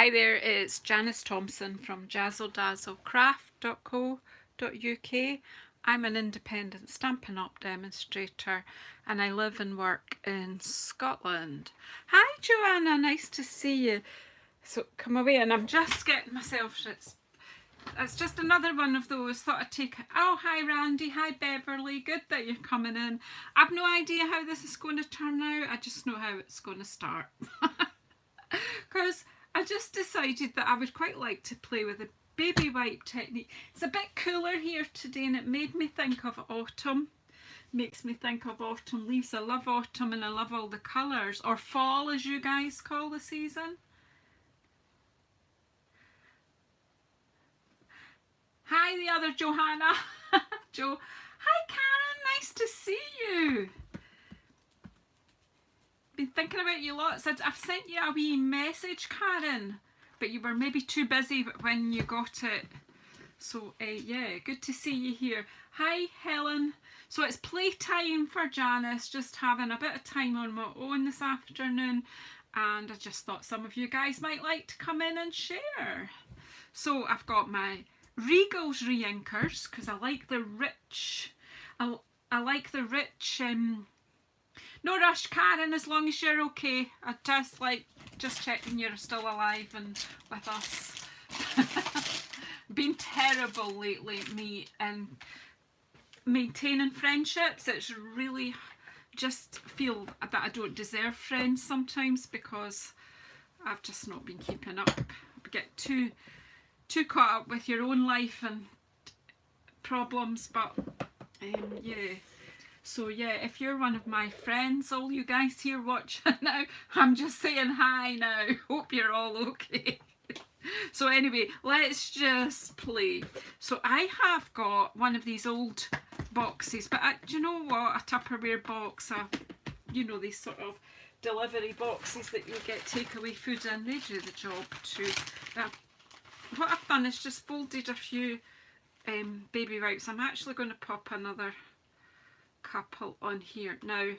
Hi there, it's Janice Thompson from JazzleDazzleCraft.co.uk. I'm an independent Stampin' Up! Demonstrator and I live and work in Scotland. Hi Joanna, nice to see you. So come away, and I'm just getting myself, it's just another one of those, thought I'd take, oh hi Randy, hi Beverly, good that you're coming in. I've no idea how this is going to turn out, I just know how it's going to start. Because I just decided that I would quite like to play with the baby wipe technique. It's a bit cooler here today and it made me think of autumn. Makes me think of autumn leaves. I love autumn and I love all the colours. Or fall, as you guys call the season. Hi the other Johanna. Jo. Hi Karen, nice to see you. Been thinking about you lots. I've sent you a wee message, Karen, but you were maybe too busy when you got it. So yeah, good to see you here. Hi Helen. So it's playtime for Janice, just having a bit of time on my own this afternoon, and I just thought some of you guys might like to come in and share. So I've got my Regals re-inkers because I like the rich, I like the rich, no rush Karen, as long as you're okay. I just checking you're still alive and with us. Been terrible lately, me, and maintaining friendships. It's really, just feel that I don't deserve friends sometimes because I've just not been keeping up. I get too caught up with your own life and problems, but yeah. So yeah, if you're one of my friends, all you guys here watching now, I'm just saying hi now. Hope you're all okay. So anyway, let's just play. So I have got one of these old boxes, but do you know what? A Tupperware box, you know, these sort of delivery boxes that you get takeaway food in, they do the job too. What I've done is just folded a few baby wipes. I'm actually going to pop another couple on here now.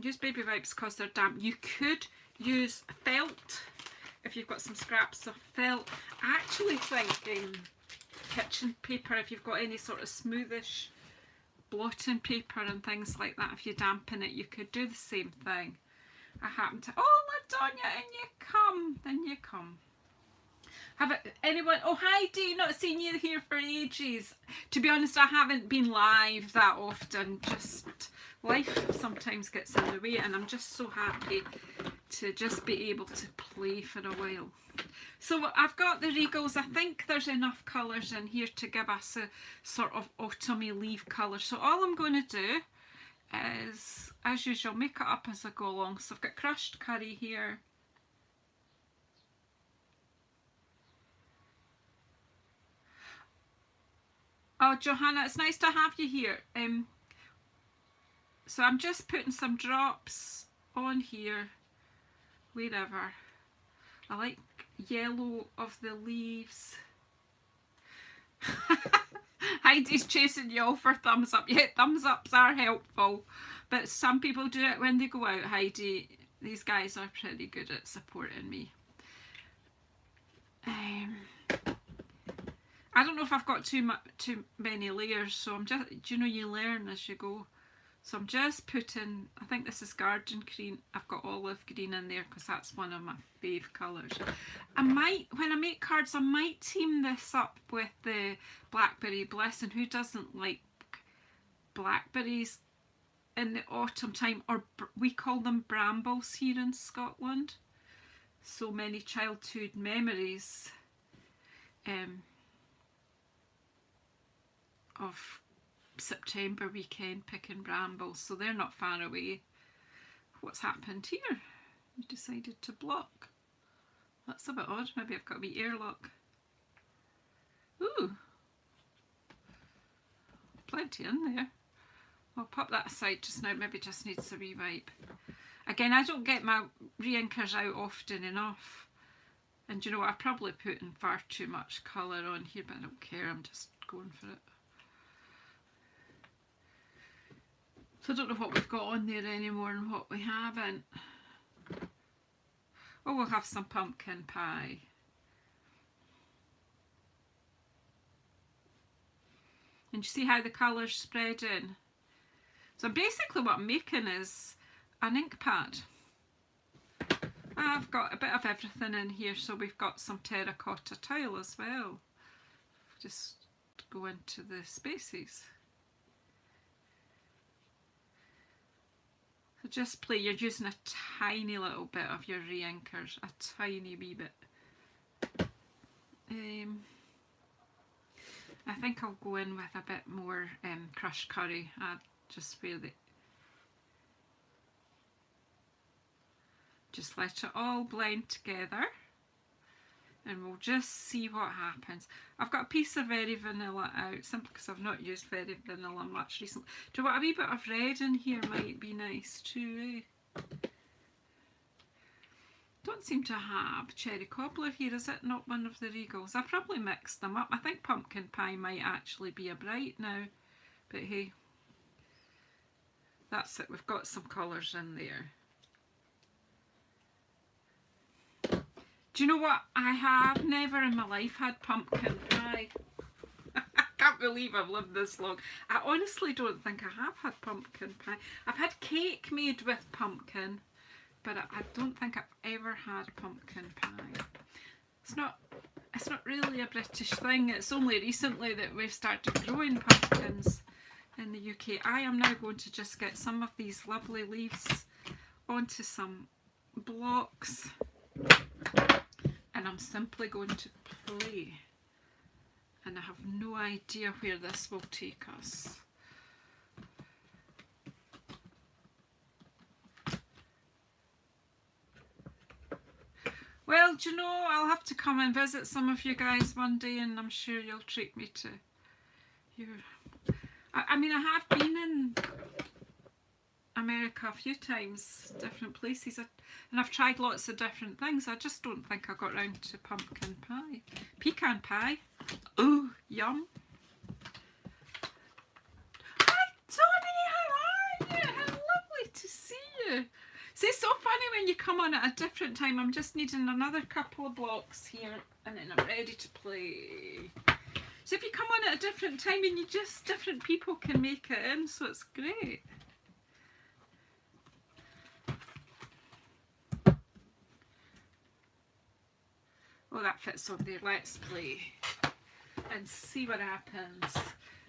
Use baby wipes because they're damp. You could use felt if you've got some scraps of felt. I actually think kitchen paper, if you've got any sort of smoothish blotting paper and things like that, if you dampen it, you could do the same thing. I happen to, oh LaDonya, in you come. Have anyone, oh hi Dee, not seen you here for ages. To be honest, I haven't been live that often, just life sometimes gets in the way, and I'm just so happy to just be able to play for a while. So I've got the Regals. I think there's enough colours in here to give us a sort of autumny leaf colour. So all I'm going to do is, as usual, make it up as I go along. So I've got crushed curry here. Oh, Johanna, it's nice to have you here. So I'm just putting some drops on here, wherever. I like yellow of the leaves. Heidi's chasing you all for thumbs up. Yeah, thumbs ups are helpful, but some people do it when they go out, Heidi. These guys are pretty good at supporting me. I don't know if I've got too many layers, so I'm just, do you know, you learn as you go. So I'm just putting, I think this is garden green. I've got olive green in there because that's one of my fave colours. I might, when I make cards, I might team this up with the Blackberry Bliss, and who doesn't like blackberries in the autumn time, or we call them brambles here in Scotland. So many childhood memories of September weekend picking brambles, so they're not far away. What's happened here? You decided to block. That's a bit odd. Maybe I've got a wee airlock. Ooh, plenty in there. I'll pop that aside just now. Maybe just needs a rewipe. Again, I don't get my re-inkers out often enough, and you know what, I probably put in far too much colour on here, but I don't care. I'm just going for it. So I don't know what we've got on there anymore and what we haven't. Oh, we'll have some pumpkin pie. And you see how the colours spread in? So basically what I'm making is an ink pad. I've got a bit of everything in here, so we've got some terracotta tile as well. Just go into the spaces. So just play, you're using a tiny little bit of your re-inkers, a tiny wee bit. I think I'll go in with a bit more crushed curry, just where the... Just let it all blend together and we'll just see what happens. I've got a piece of very vanilla out, simply because I've not used very vanilla much recently. Do you know what, a wee bit of red in here might be nice too, eh? Don't seem to have cherry cobbler here, is it not one of the Regals? I probably mixed them up. I think pumpkin pie might actually be a bright now, but hey, that's it, we've got some colours in there. Do you know what? I have never in my life had pumpkin pie. I can't believe I've lived this long. I honestly don't think I have had pumpkin pie. I've had cake made with pumpkin, but I don't think I've ever had pumpkin pie. It's not really a British thing. It's only recently that we've started growing pumpkins in the UK. I am now going to just get some of these lovely leaves onto some blocks. And I'm simply going to play, and I have no idea where this will take us. Well, do you know, I'll have to come and visit some of you guys one day, and I'm sure you'll treat me to your... I mean, I have been in America a few times, different places, and I've tried lots of different things. I just don't think I got round to pumpkin pie. Pecan pie. Oh, yum. Hi Tony, how are you? How lovely to see you. See, it's so funny when you come on at a different time. I'm just needing another couple of blocks here and then I'm ready to play. So if you come on at a different time and different people can make it in, so it's great. Oh, that fits on there. Let's play and see what happens.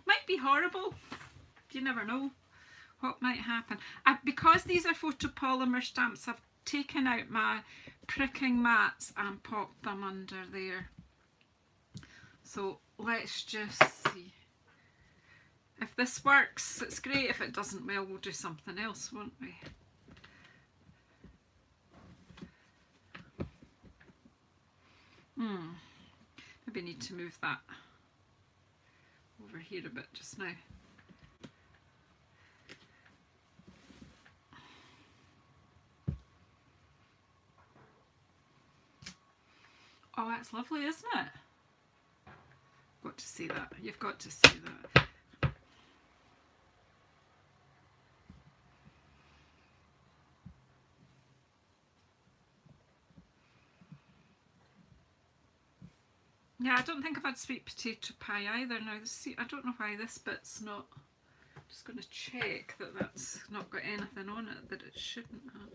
Might be horrible. You never know what might happen. Because these are photopolymer stamps, I've taken out my pricking mats and popped them under there. So let's just see. If this works, it's great. If it doesn't, well, we'll do something else, won't we? Maybe need to move that over here a bit just now. Oh, that's lovely, isn't it? Got to see that. You've got to see that. Yeah, I don't think I've had sweet potato pie either. Now, see, I don't know why this bit's not. I'm just going to check that that's not got anything on it that it shouldn't have.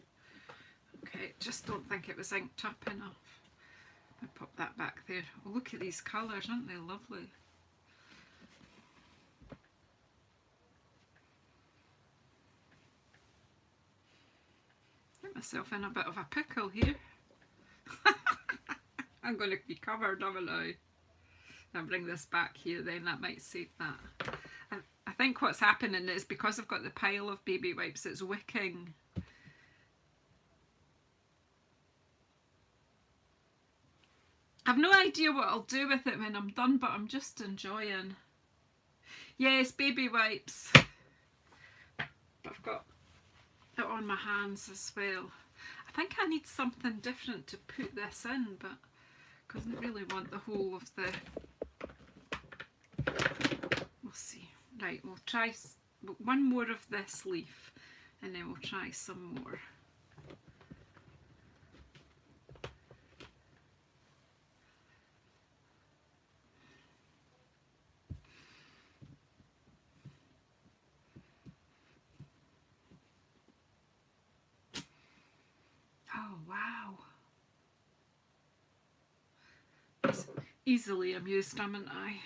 Okay, just don't think it was inked up enough. I'll pop that back there. Oh, look at these colours, aren't they lovely? Get myself in a bit of a pickle here. I'm going to be covered, haven't I? I'll bring this back here then, that might save that. I think what's happening is because I've got the pile of baby wipes, it's wicking. I've no idea what I'll do with it when I'm done, but I'm just enjoying. Yes, baby wipes. But I've got it on my hands as well. I think I need something different to put this in, but because I don't really want the whole of the... We'll see. Right, we'll try one more of this leaf and then we'll try some more. Oh wow. Easily amused, haven't I?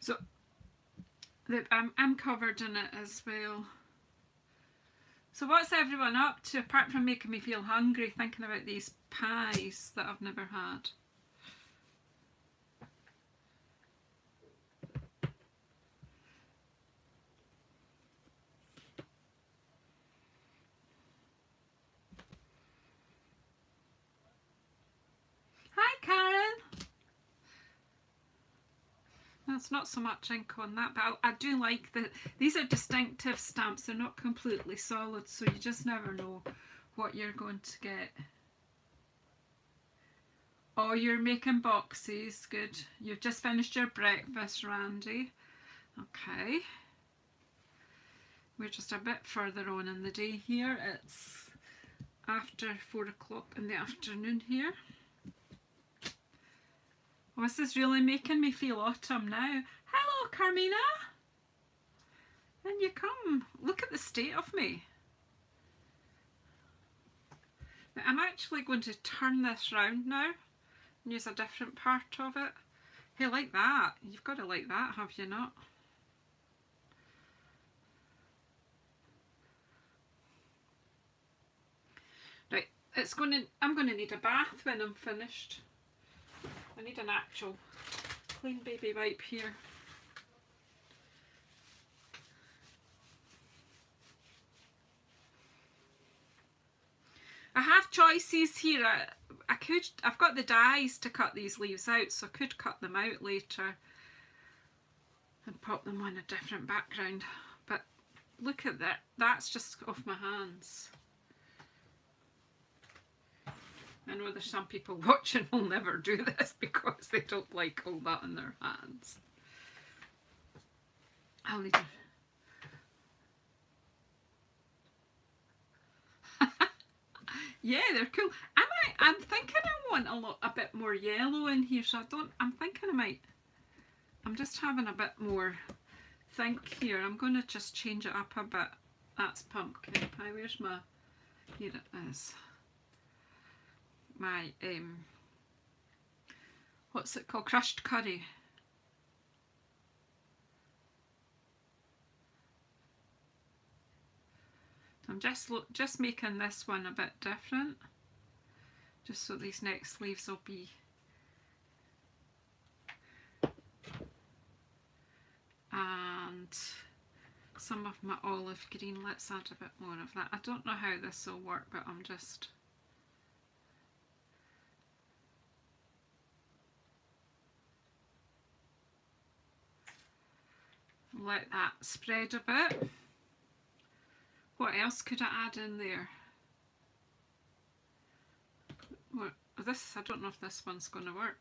So I'm covered in it as well. So what's everyone up to apart from making me feel hungry thinking about these pies that I've never had? Hi Karen! There's not so much ink on that, but I do like that these are distinctive stamps. They're not completely solid, so you just never know what you're going to get. Oh, you're making boxes. Good. You've just finished your breakfast, Randy. Okay. We're just a bit further on in the day here. It's after 4 o'clock in the afternoon here. Oh, this is really making me feel autumn now. Hello, Carmina. And you come. Look at the state of me. Now, I'm actually going to turn this round now and use a different part of it. Hey, like that. You've got to like that, have you not? Right, I'm going to need a bath when I'm finished. I need an actual clean baby wipe here. I have choices here. I've got the dies to cut these leaves out, so I could cut them out later and pop them on a different background. But look at that, that's just off my hands. I know there's some people watching who'll never do this because they don't like all that in their hands. I'll need to... Yeah, they're cool. I'm thinking I want a bit more yellow in here, so I'm thinking I'm just having a bit more think here. I'm going to just change it up a bit. That's pumpkin pie. Where's my... Here it is. My what's it called, crushed curry. I'm just making this one a bit different, just so these next leaves will be and some of my olive green. Let's add a bit more of that. I don't know how this will work, but I'm just let that spread a bit. What else could I add in there? What, this, I don't know if this one's going to work.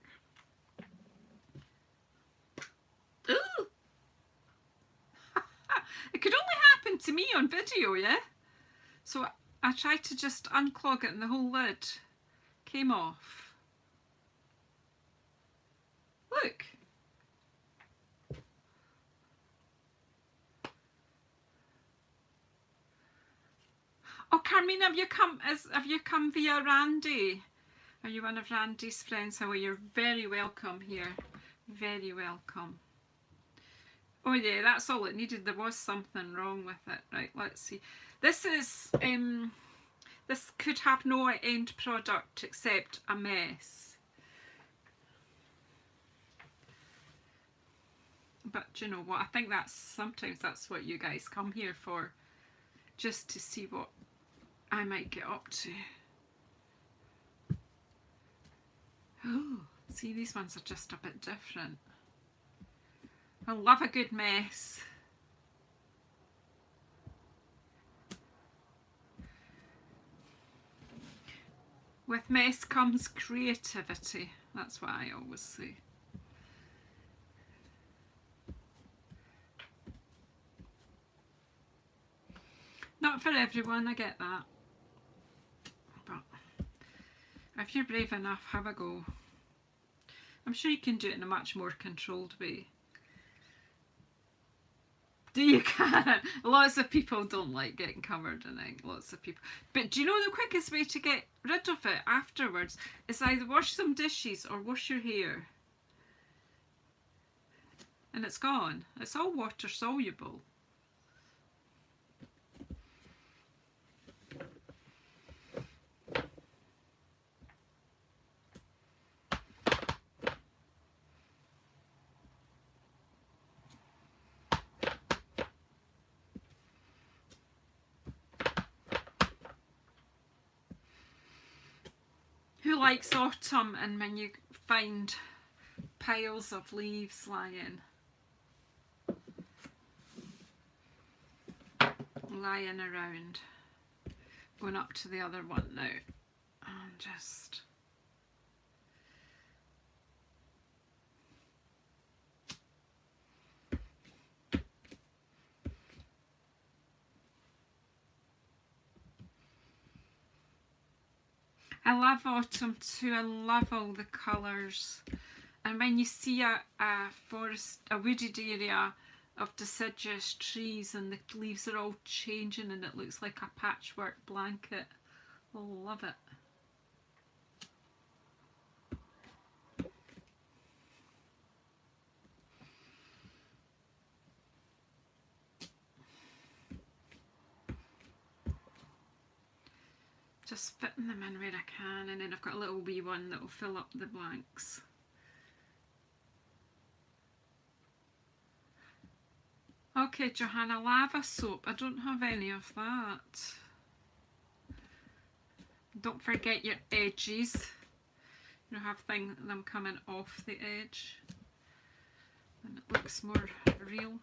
Ooh! It could only happen to me on video, yeah? So I tried to just unclog it and the whole lid came off. Look! Oh, Carmina, have you come via Randy? Are you one of Randy's friends? How are you? You're very welcome here. Very welcome. Oh yeah, that's all it needed. There was something wrong with it. Right, let's see. This is this could have no end product except a mess. But you know what? I think sometimes that's what you guys come here for, just to see what I might get up to. Oh, See, these ones are just a bit different. I love a good mess. With mess comes creativity. That's what I always say. Not for everyone, I get that. But if you're brave enough, have a go. I'm sure you can do it in a much more controlled way. Do you, Karen? Lots of people don't like getting covered in ink. Lots of people. But do you know the quickest way to get rid of it afterwards is either wash some dishes or wash your hair. And it's gone. It's all water soluble. Who likes autumn and when you find piles of leaves lying around? Going up to the other one now and just I love autumn too. I love all the colours. And when you see a forest, a wooded area of deciduous trees and the leaves are all changing and it looks like a patchwork blanket, I love it. Just fitting them in where I can, and then I've got a little wee one that will fill up the blanks. Okay, Johanna, lava soap. I don't have any of that. Don't forget your edges. You have them coming off the edge. And it looks more real.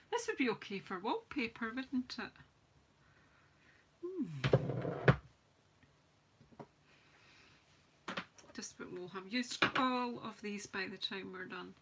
This would be okay for wallpaper, wouldn't it? Just but we'll have used all of these by the time we're done.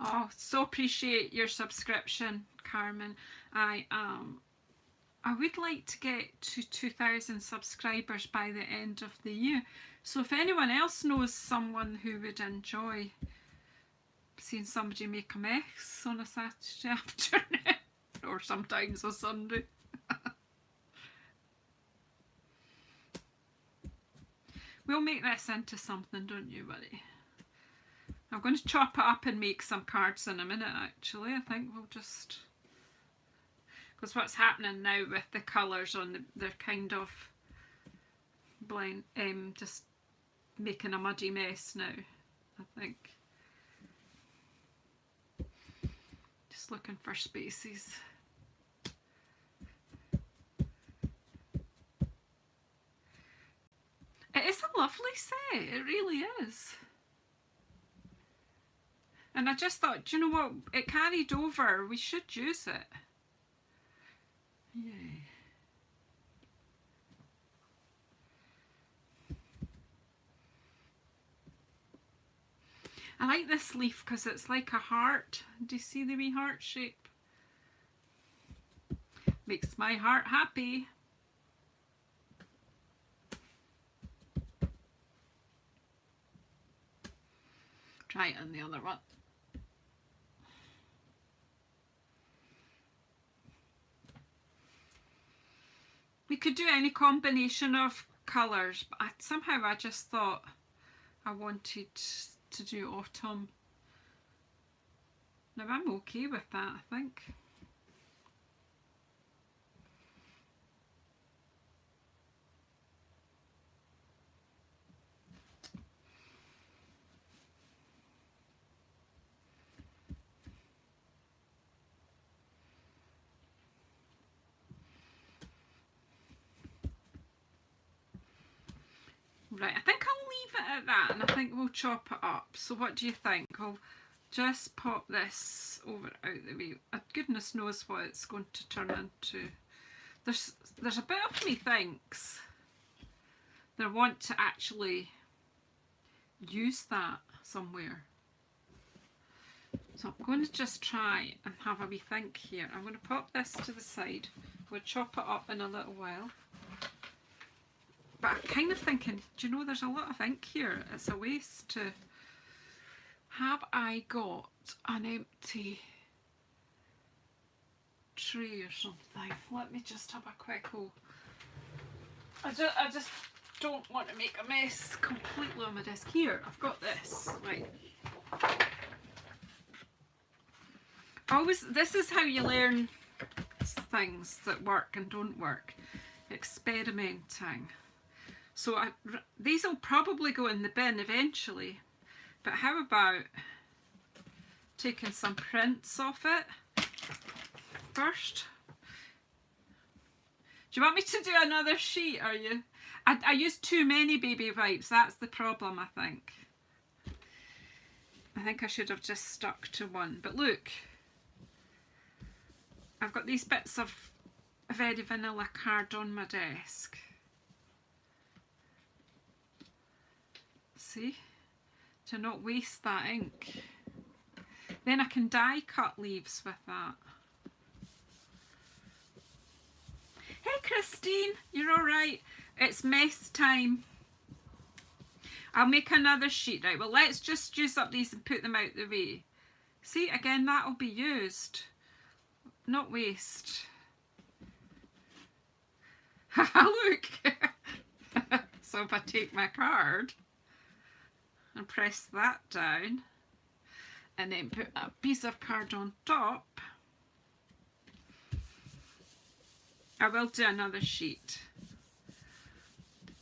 Oh, so appreciate your subscription, Carmen. I would like to get to 2,000 subscribers by the end of the year. So if anyone else knows someone who would enjoy seeing somebody make a mess on a Saturday afternoon or sometimes a Sunday. We'll make this into something, don't you worry. I'm going to chop it up and make some cards in a minute actually. I think we'll just... Because what's happening now with the colours on they're kind of blind, just making a muddy mess now, I think. Just looking for spaces. It is a lovely set, it really is. And I just thought, do you know what, it carried over, we should use it. Yay. I like this leaf because it's like a heart. Do you see the wee heart shape? Makes my heart happy. Try it on the other one. We could do any combination of colours, but somehow I just thought I wanted to do autumn. Now I'm okay with that, I think. Right, I think I'll leave it at that, and I think we'll chop it up. So what do you think? I'll just pop this over out the way. Goodness knows what it's going to turn into. There's a bit of me thinks they want to actually use that somewhere. So I'm going to just try and have a wee think here. I'm going to pop this to the side. We'll chop it up in a little while. But I'm kind of thinking, do you know, there's a lot of ink here. It's a waste to... Have I got an empty tray or something? Let me just have a quick go. I just don't want to make a mess completely on my desk. Here, I've got this. Right. This is how you learn things that work and don't work. Experimenting. So these will probably go in the bin eventually, but how about taking some prints off it first? Do you want me to do another sheet, are you? I used too many baby wipes, that's the problem, I think. I think I should have just stuck to one, but look, I've got these bits of very vanilla card on my desk. See, to not waste that ink. Then I can die cut leaves with that. Hey Christine, you're all right. It's mess time. I'll make another sheet, right? Well, let's just use up these and put them out the way. See, again, that'll be used, not waste. Look. So if I take my card and press that down and then put a piece of card on top, I will do another sheet.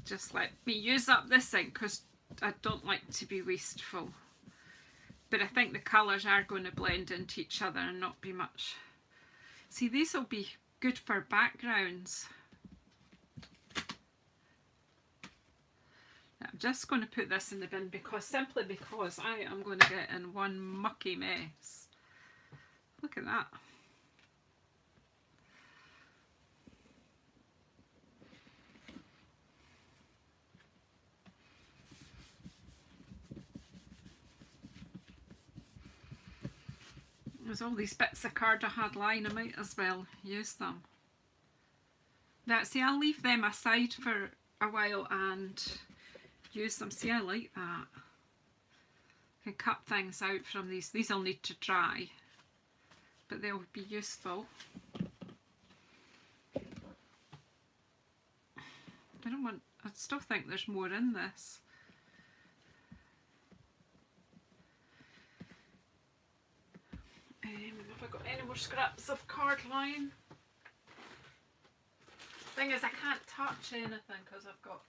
Just let me use up this ink because I don't like to be wasteful. But I think the colours are going to blend into each other and not be much. See, these will be good for backgrounds. I'm just going to put this in the bin simply because I am going to get in one mucky mess. Look at that. There's all these bits of card I had lying, I might as well use them. Now, see, I'll leave them aside for a while and use them. See, I like that. I can cut things out from these. These will need to dry, but they'll be useful. I still think there's more in this. Have I got any more scraps of card lying? Thing is, I can't touch anything because I've got...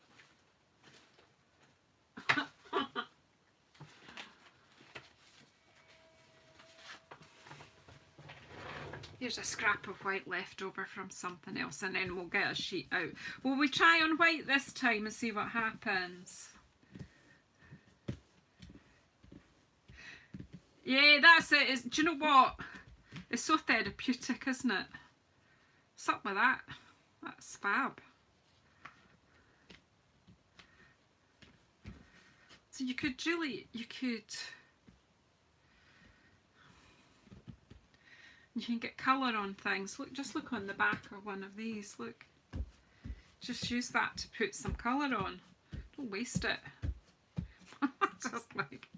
Here's a scrap of white left over from something else, and then we'll get a sheet out. Will we try on white this time and see what happens? Yeah, that's it. Do you know what? It's so therapeutic, isn't it? What's up with that? That's fab. So you can get colour on things. Look, just look on the back of one of these. Look, just use that to put some colour on. Don't waste it. Just like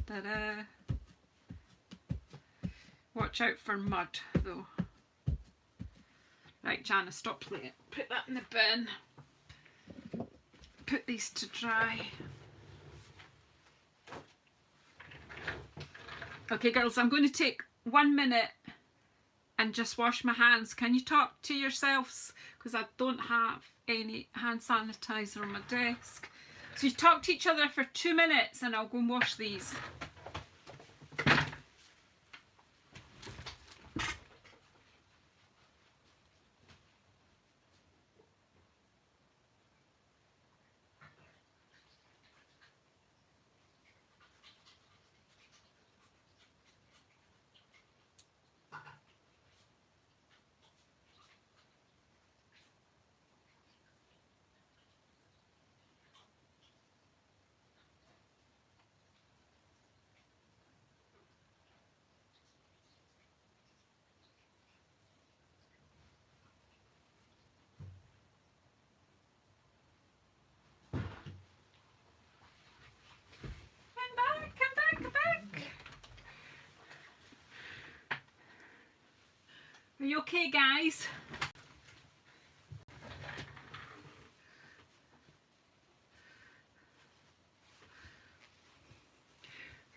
da-da. Watch out for mud though. Right, Jana, stop playing. Put that in the bin. Put these to dry. Okay girls, I'm going to take 1 minute and just wash my hands. Can you talk to yourselves? Because I don't have any hand sanitizer on my desk. So you talk to each other for 2 minutes and I'll go and wash these. you okay, guys?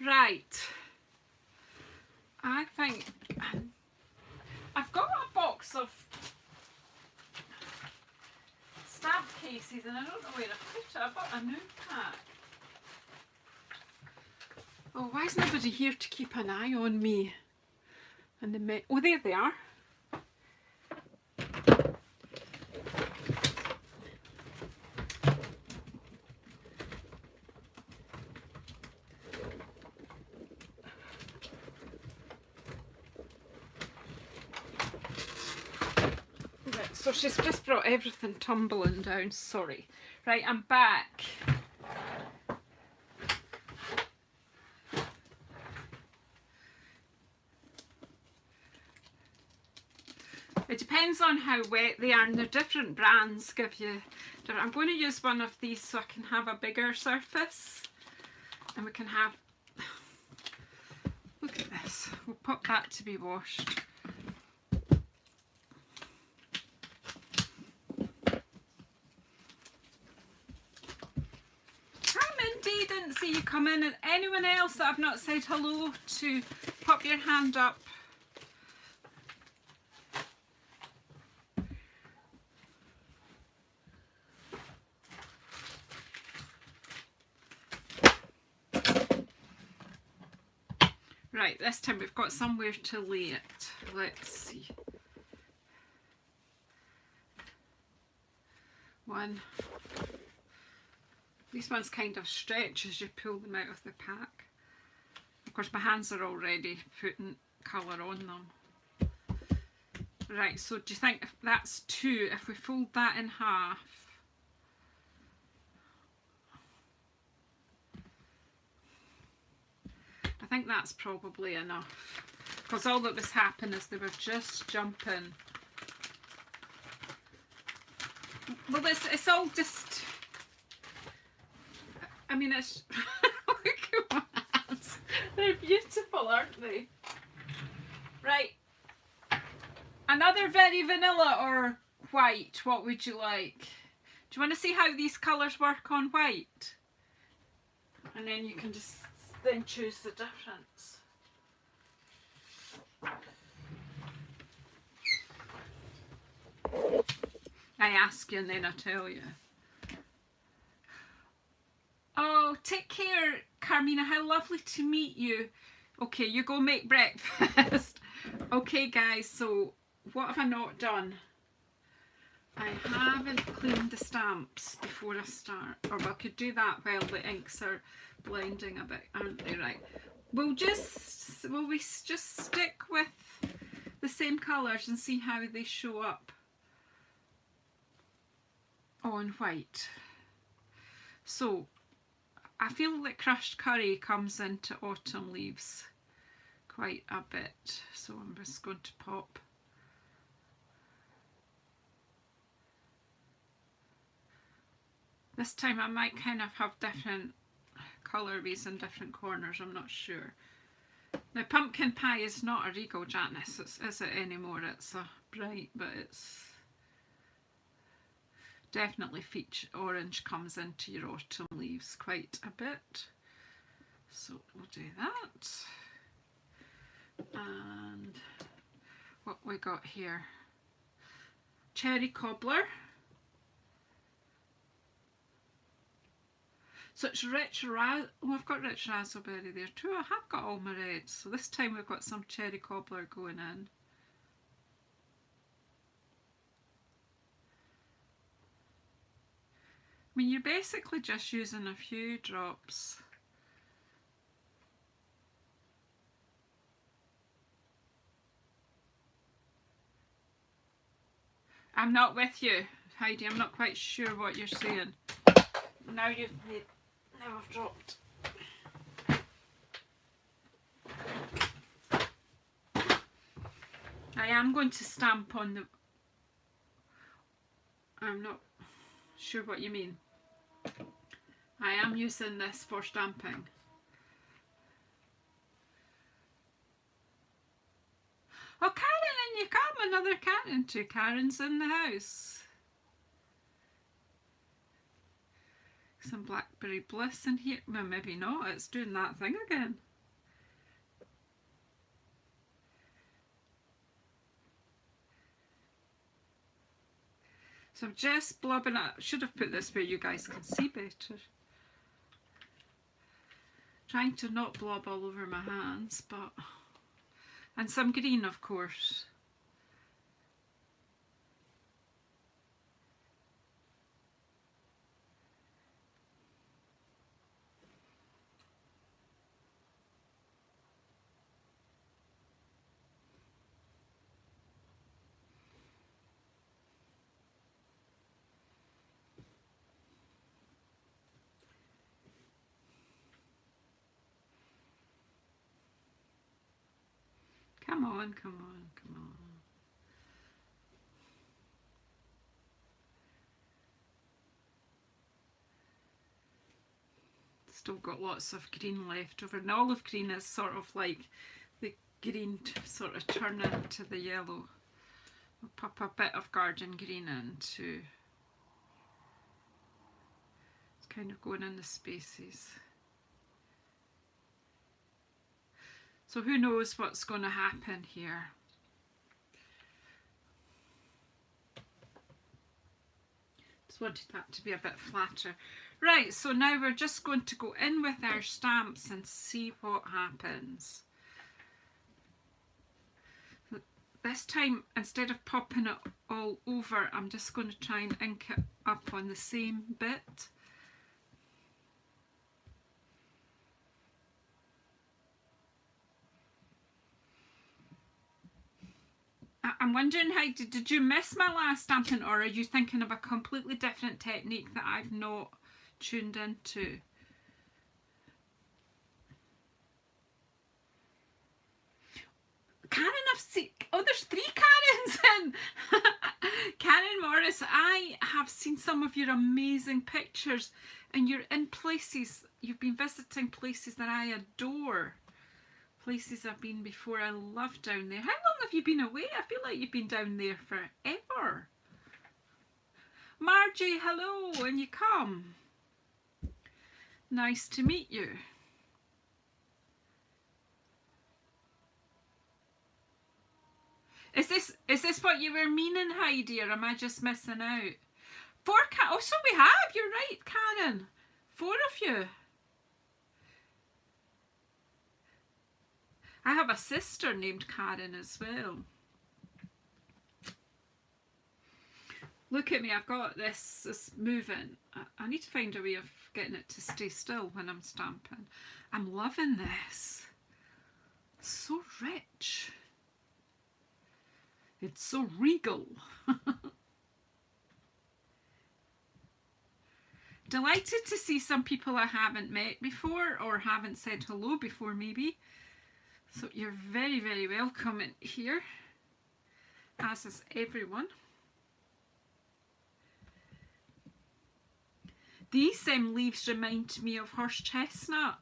Right. I think I've got a box of stamp cases and I don't know where to put it. I bought a new pack. Oh, why is nobody here to keep an eye on me? And oh, there they are. Right, so she's just brought everything tumbling down, sorry. Right, I'm back. It depends on how wet they are, and the different brands give you different. I'm going to use one of these so I can have a bigger surface, and we can have, look at this, we'll pop that to be washed. Hi Mindy, didn't see you come in, and anyone else that I've not said hello to, pop your hand up. Right, this time we've got somewhere to lay it. Let's see. One. These ones kind of stretch as you pull them out of the pack. Of course, my hands are already putting colour on them. Right, so do you think if that's 2, if we fold that in half? I think that's probably enough, because all that was happening is they were just jumping. Well, it's all just, I mean, it's, look at my hands. They're beautiful, aren't they? Right, another very vanilla or white, what would you like? Do you want to see how these colours work on white? And then you can just then choose the difference. I ask you and then I tell you. Oh, take care, Carmina. How lovely to meet you. Okay, you go make breakfast. Okay, guys, so what have I not done? I haven't cleaned the stamps before I start. Or I could do that while the inks are blending a bit, aren't they? Right. Will we just stick with the same colours and see how they show up on white? So I feel like crushed curry comes into autumn leaves quite a bit, so I'm just going to pop this time. I might kind of have different colourways in different corners, I'm not sure. Now pumpkin pie is not a Regal Janice, is it anymore? It's a bright, but it's definitely orange comes into your autumn leaves quite a bit. So we'll do that. And what we got here? Cherry cobbler. So it's rich oh, I've got rich raspberry there too. I have got all my reds. So this time we've got some cherry cobbler going in. I mean, you're basically just using a few drops. I'm not with you, Heidi. I'm not quite sure what you're saying. Now I've dropped. I am going to stamp on the, I'm not sure what you mean. I am using this for stamping. Oh, Karen and you come? Another Karen. 2 Karens in the house. Some Blackberry Bliss in here. Well, maybe not. It's doing that thing again. So I'm just blobbing it. I should have put this where you guys can see better. Trying to not blob all over my hands, but... And some green, of course. Come on, come on, come on. Still got lots of green left over. And olive green is sort of like the green sort of turn into the yellow. I'll pop a bit of garden green in too. It's kind of going in the spaces. So who knows what's going to happen here. Just wanted that to be a bit flatter. Right, so now we're just going to go in with our stamps and see what happens. This time, instead of popping it all over, I'm just going to try and ink it up on the same bit. I'm wondering, how did you miss my last stamping, or are you thinking of a completely different technique that I've not tuned into? Karen, I've seen, oh, there's 3 Karens in. Karen Morris, I have seen some of your amazing pictures, and you're in places, you've been visiting places that I adore. Places I've been before. I love down there. How long have you been away? I feel like you've been down there forever. Margie, hello, and you come. Nice to meet you. Is this what you were meaning, Heidi, or am I just missing out? 4 Karen. Oh, so we have. You're right, Karen. 4 of you. I have a sister named Karen as well. Look at me, I've got this moving. I need to find a way of getting it to stay still when I'm stamping. I'm loving this. So rich. It's so regal. Delighted to see some people I haven't met before or haven't said hello before maybe. So you're very, very welcome in here, as is everyone. These leaves remind me of horse chestnut.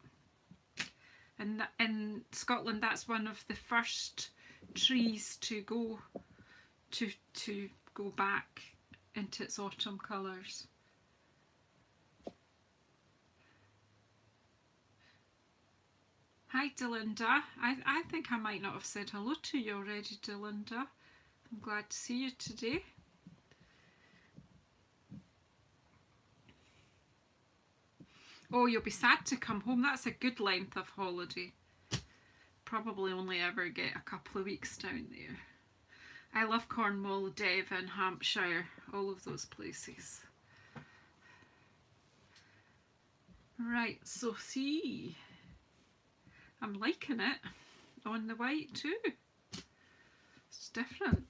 And in Scotland, that's one of the first trees to go back into its autumn colours. Hi Delinda, I think I might not have said hello to you already, Delinda. I'm glad to see you today. Oh, you'll be sad to come home. That's a good length of holiday. Probably only ever get a couple of weeks down there. I love Cornwall, Devon, Hampshire, all of those places. Right, so see, I'm liking it on the white too. It's different.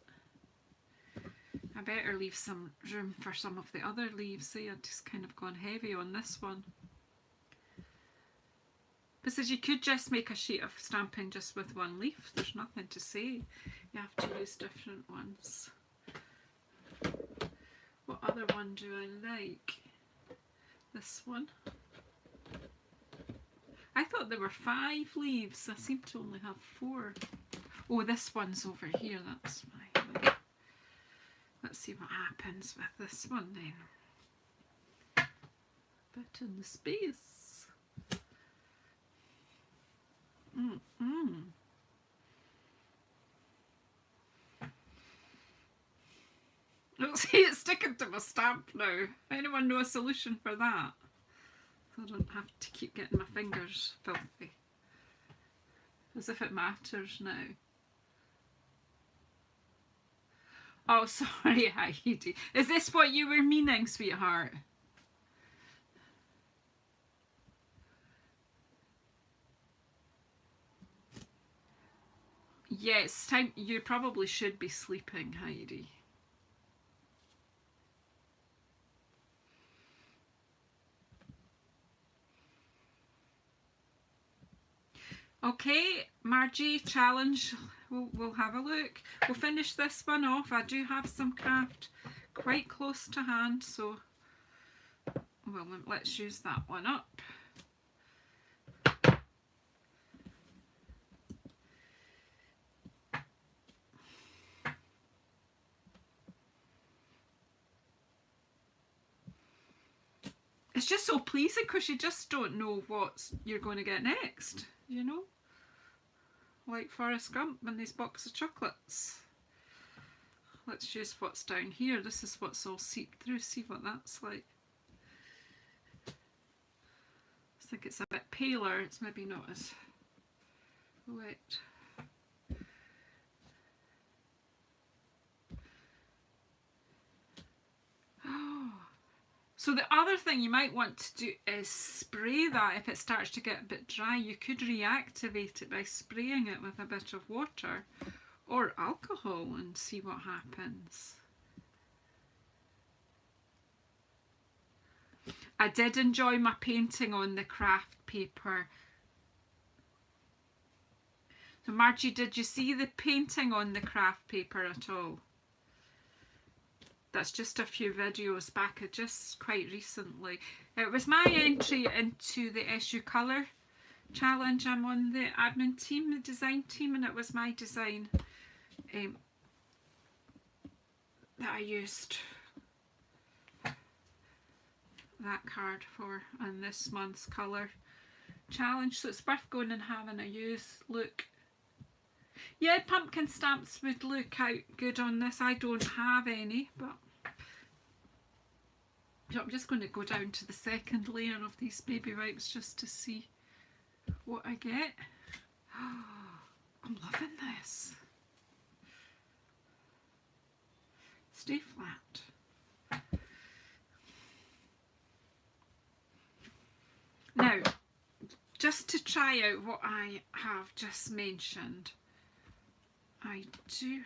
I better leave some room for some of the other leaves. See, I've just kind of gone heavy on this one. Because you could just make a sheet of stamping just with one leaf. There's nothing to say. You have to use different ones. What other one do I like? This one. I thought there were 5 leaves. I seem to only have 4. Oh, this one's over here. That's why. let's see what happens with this one then. Bit in the space. See, it's sticking to my stamp now. Anyone know a solution for that? So I don't have to keep getting my fingers filthy. As if it matters now. Oh, sorry, Heidi. Is this what you were meaning, sweetheart? Yeah, it's time. You probably should be sleeping, Heidi. Okay, Margie, challenge. We'll have a look. We'll finish this one off. I do have some craft quite close to hand, so well, let's use that one up. It's just so pleasing because you just don't know what you're going to get next, you know? Like Forrest Gump and his box of chocolates. Let's use what's down here. This is what's all seeped through. See what that's like. I think it's a bit paler. It's maybe not as wet. Oh. So the other thing you might want to do is spray that if it starts to get a bit dry. You could reactivate it by spraying it with a bit of water or alcohol and see what happens. I did enjoy my painting on the craft paper. So Margie, did you see the painting on the craft paper at all? That's just a few videos back, just quite recently. It was my entry into the SU Colour Challenge. I'm on the admin team, the design team, and it was my design that I used that card for in this month's colour challenge. So it's worth going and having a use look. Yeah, pumpkin stamps would look out good on this. I don't have any, but so I'm just going to go down to the second layer of these baby wipes just to see what I get. I'm loving this. Stay flat. Now, just to try out what I have just mentioned, I do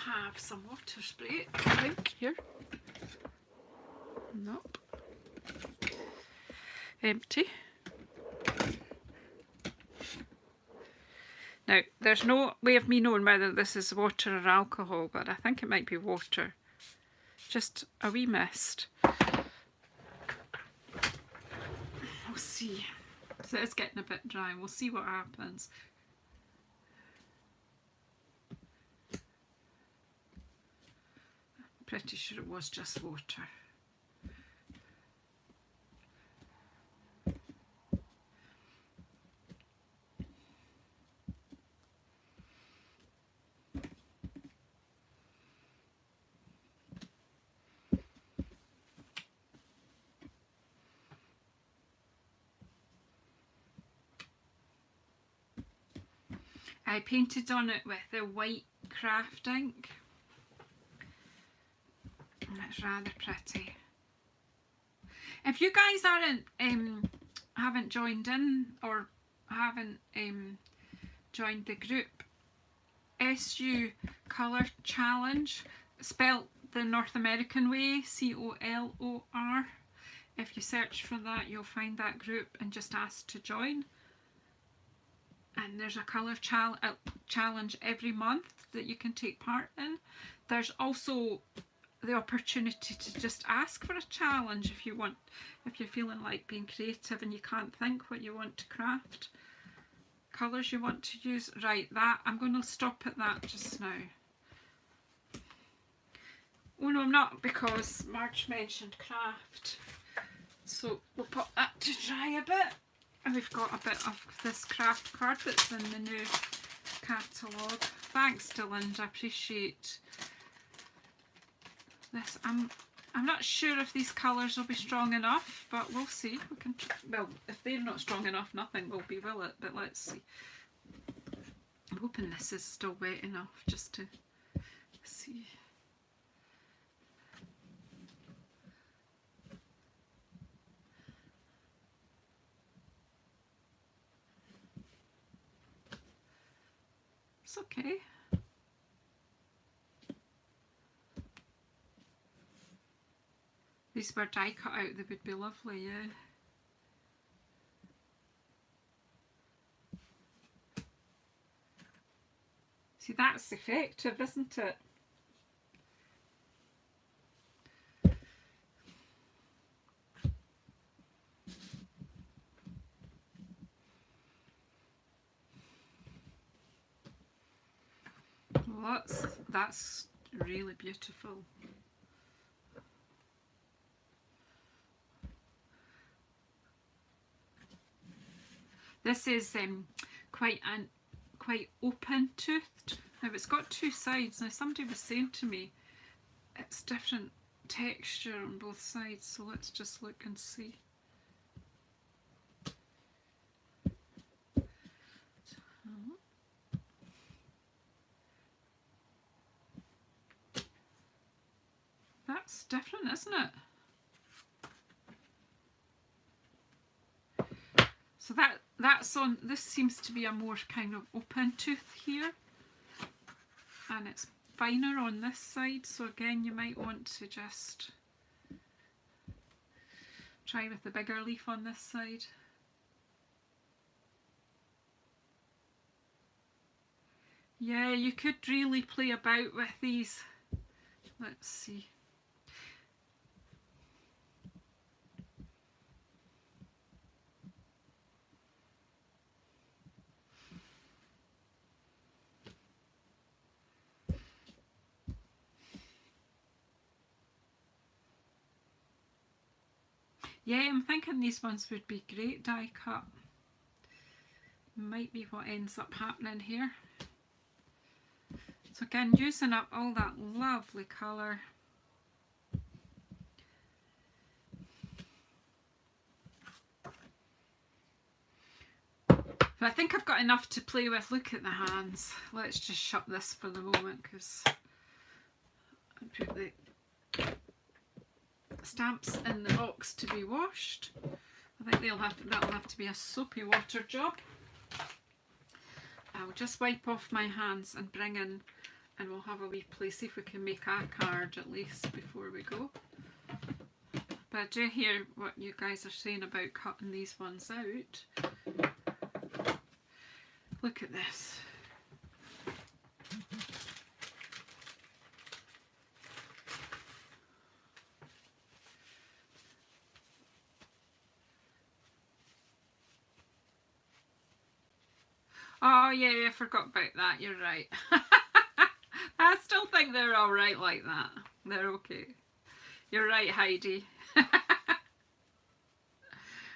have some water spray, I think, here. Nope. Empty. Now, there's no way of me knowing whether this is water or alcohol, but I think it might be water. Just a wee mist. We'll see. So it's getting a bit dry. We'll see what happens. Pretty sure it was just water. I painted on it with the white craft ink. And it's rather pretty. If you guys haven't joined in or haven't joined the group, SU Colour Challenge, spelt the North American way, COLOR. If you search for that, you'll find that group and just ask to join. And there's a colour challenge every month that you can take part in. There's also the opportunity to just ask for a challenge if you want, if you're feeling like being creative and you can't think what you want to craft. colours you want to use. Right, that, I'm going to stop at that just now. Oh no, I'm not, because Marge mentioned craft. So we'll put that to dry a bit. And we've got a bit of this craft card that's in the new catalogue. Thanks to Linda, I appreciate this. I'm not sure if these colours will be strong enough, but we'll see. We can, well, if they're not strong enough, nothing will be, will it? But let's see. I'm hoping this is still wet enough just to see. It's okay. These were die cut out, they would be lovely, yeah. See, that's effective, isn't it? Well, that's really beautiful. This is quite open toothed. Now it's got two sides. Now somebody was saying to me it's different texture on both sides, so let's just look and see. That's different, isn't it? So that's on, this seems to be a more kind of open tooth here, and it's finer on this side, so again you might want to just try with the bigger leaf on this side. Yeah, you could really play about with these. Let's see. Yeah, I'm thinking these ones would be great die cut. Might be what ends up happening here. So again, using up all that lovely colour. But I think I've got enough to play with. Look at the hands. Let's just shut this for the moment because I put the stamps in the box to be washed. I think that'll have to be a soapy water job. I'll just wipe off my hands and bring in, and we'll have a wee play, see if we can make a card at least before we go. But I do hear what you guys are saying about cutting these ones out. Look at this. Oh yeah, I forgot about that, you're right. I still think they're alright like that. They're okay. You're right, Heidi.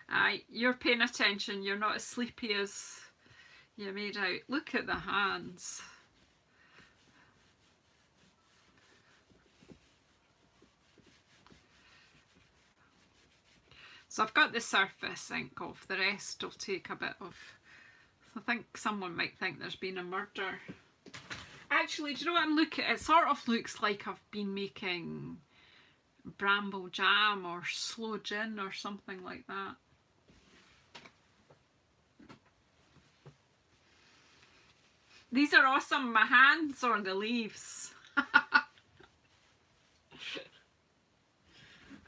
Aye, you're paying attention, you're not as sleepy as you made out. Look at the hands. So I've got the surface ink off, the rest will take a bit of, I think someone might think there's been a murder. Actually, do you know what I'm looking at? It sort of looks like I've been making bramble jam or sloe gin or something like that. These are awesome. My hands on the leaves.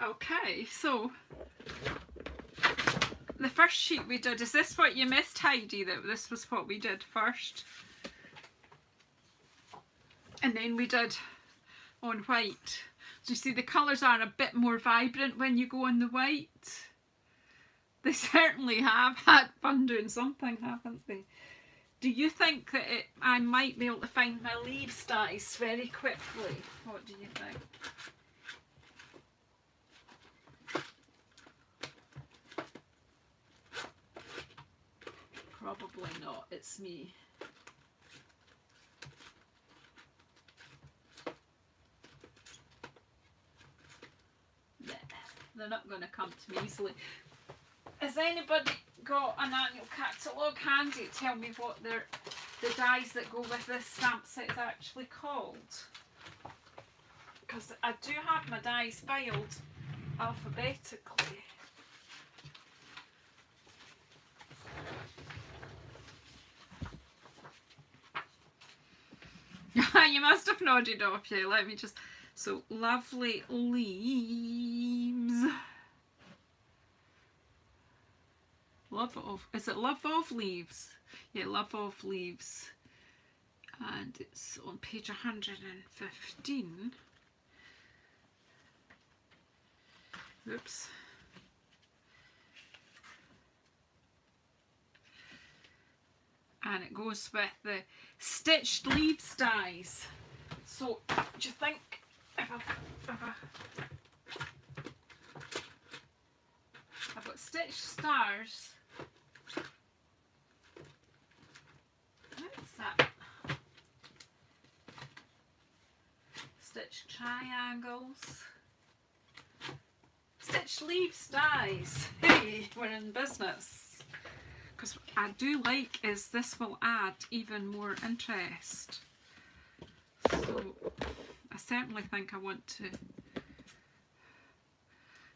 Okay, so the first sheet we did, is this what you missed, Heidi, that this was what we did first? And then we did on white. So you see the colours are a bit more vibrant when you go on the white. They certainly have had fun doing something, haven't they? Do you think that I might be able to find my leaves dies very quickly? What do you think? Probably not, it's me. Yeah, they're not going to come to me easily. Has anybody got an annual catalogue handy to tell me what the dies that go with this stamp set is actually called? Because I do have my dies filed alphabetically. You must have nodded off, yeah. Let me just... So, lovely leaves. Love of... Is it Love of Leaves? Yeah, Love of Leaves. And it's on page 115. Oops. And it goes with the stitched leaves dies. So, do you think if I've got stitched stars. What's that? Stitched triangles. Stitched leaves dies. Hey, we're in business. Because what I do like is this will add even more interest. So I certainly think I want to.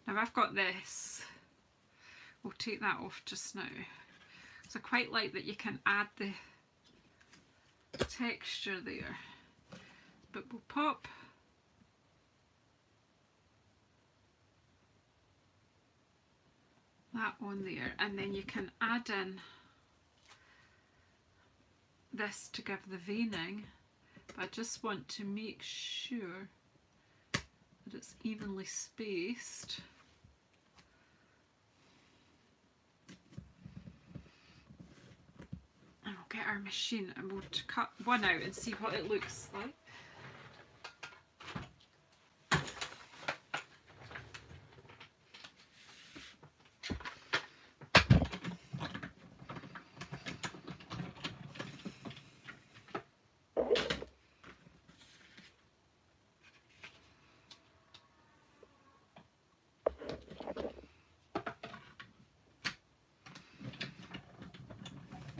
Now I've got this. We'll take that off just now. So I quite like that you can add the texture there. But we'll pop that on there, and then you can add in this to give the veining, but I just want to make sure that it's evenly spaced. And we'll get our machine and we'll cut one out and see what it looks like.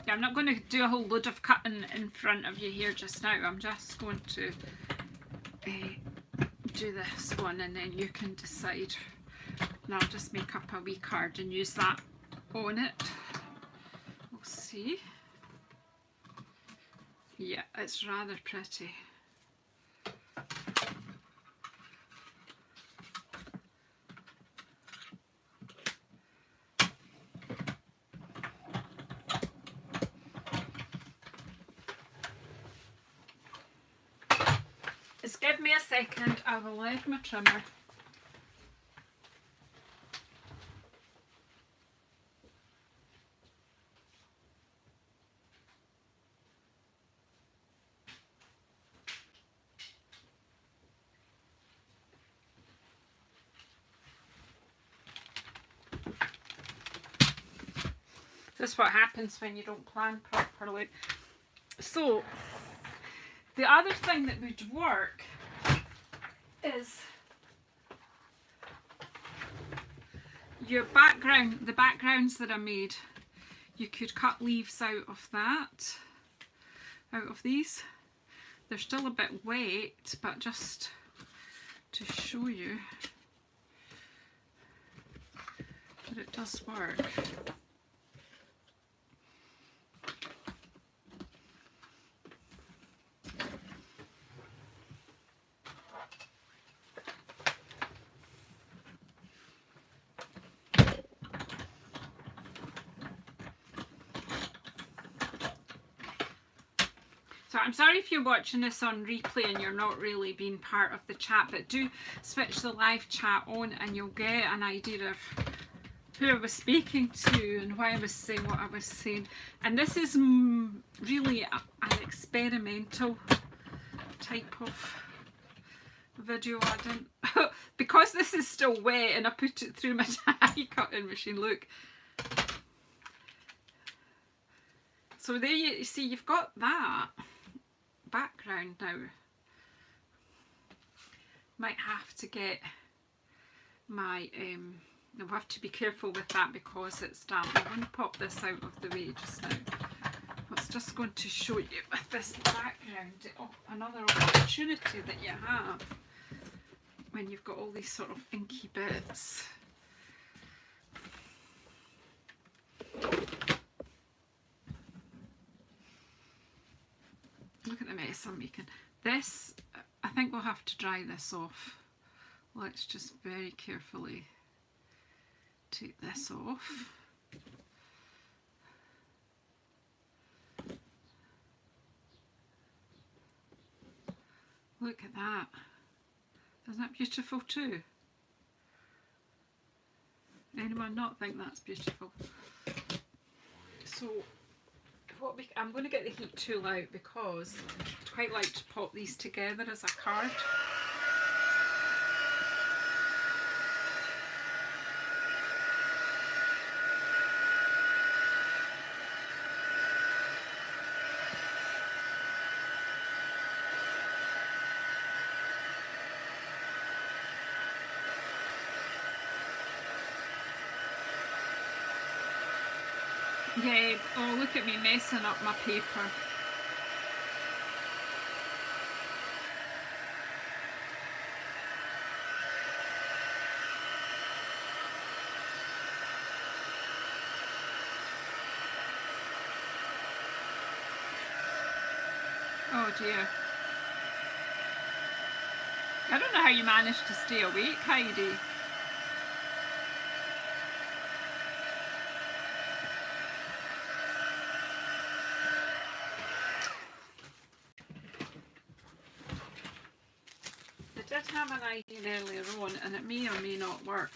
I'm not going to do a whole load of cutting in front of you here just now. I'm just going to do this one and then you can decide. And I'll just make up a wee card and use that on it. We'll see. Yeah, it's rather pretty. Just give me a second, I will leave my trimmer. This is what happens when you don't plan properly. So, the other thing that would work is your background, the backgrounds that I made. You could cut leaves out of that, out of these. They're still a bit wet, but just to show you that it does work. So I'm sorry if you're watching this on replay and you're not really being part of the chat, but do switch the live chat on and you'll get an idea of who I was speaking to and why I was saying what I was saying. And this is really an experimental type of video. I didn't because this is still wet and I put it through my die cutting machine. Look, so there you see, you've got that background now. Might have to get my I'll have to be careful with that because it's damp. I'm going to pop this out of the way just now. I was just going to show you with this background, another opportunity that you have when you've got all these sort of inky bits. Look at the mess I'm making. This, I think we'll have to dry this off. Let's just very carefully take this off. Look at that. Isn't that beautiful too? Anyone not think that's beautiful? So I'm going to get the heat tool out because I'd quite like to pop these together as a card. Yeah, oh look at me messing up my paper. Oh dear. I don't know how you managed to stay awake, Heidi. I did have an idea earlier on and it may or may not work.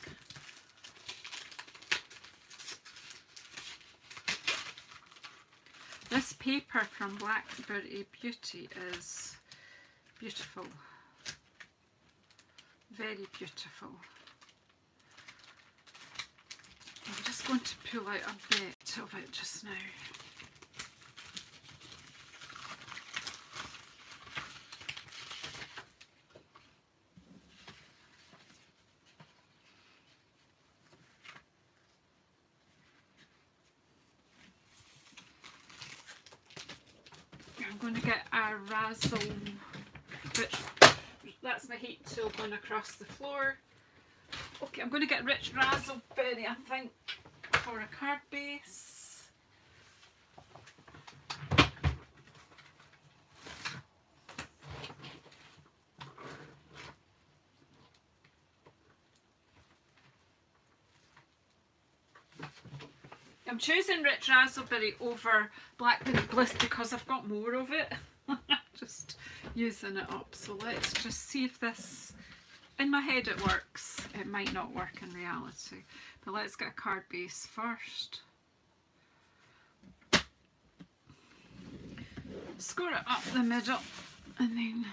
This paper from Blackberry Beauty is beautiful. Very beautiful. I'm just going to pull out a bit of it just now. I'm going to get a razzle, that's my heat tool going across the floor. Okay, I'm going to get rich razzleberry, I think, for a card base. I'm choosing rich razzleberry over blackberry bliss because I've got more of it. Just using it up. So let's just see if this, in my head it works. It might not work in reality. But let's get a card base first. Score it up the middle and then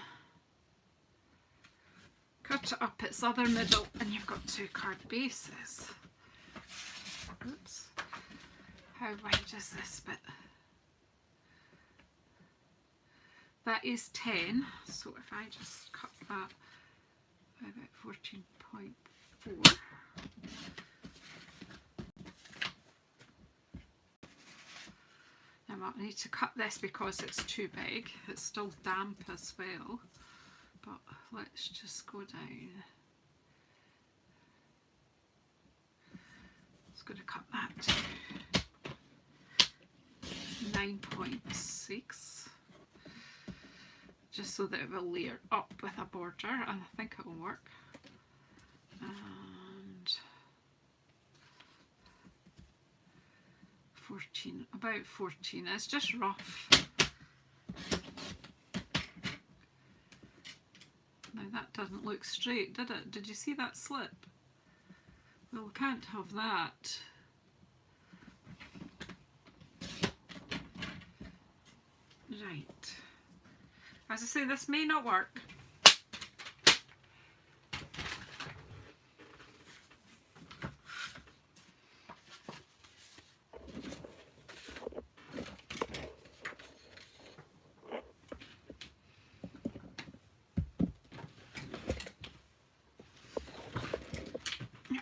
cut it up its other middle and you've got two card bases. Oops. How wide is this bit? That is 10, so if I just cut that by about 14.4. I might need to cut this because it's too big. It's still damp as well, but let's just go down. Just going to cut that to 9.6, just so that it will layer up with a border, and I think it will work. And 14, about 14, it's just rough. Now that doesn't look straight, did it? Did you see that slip? Well, we can't have that. Right. As I say, this may not work.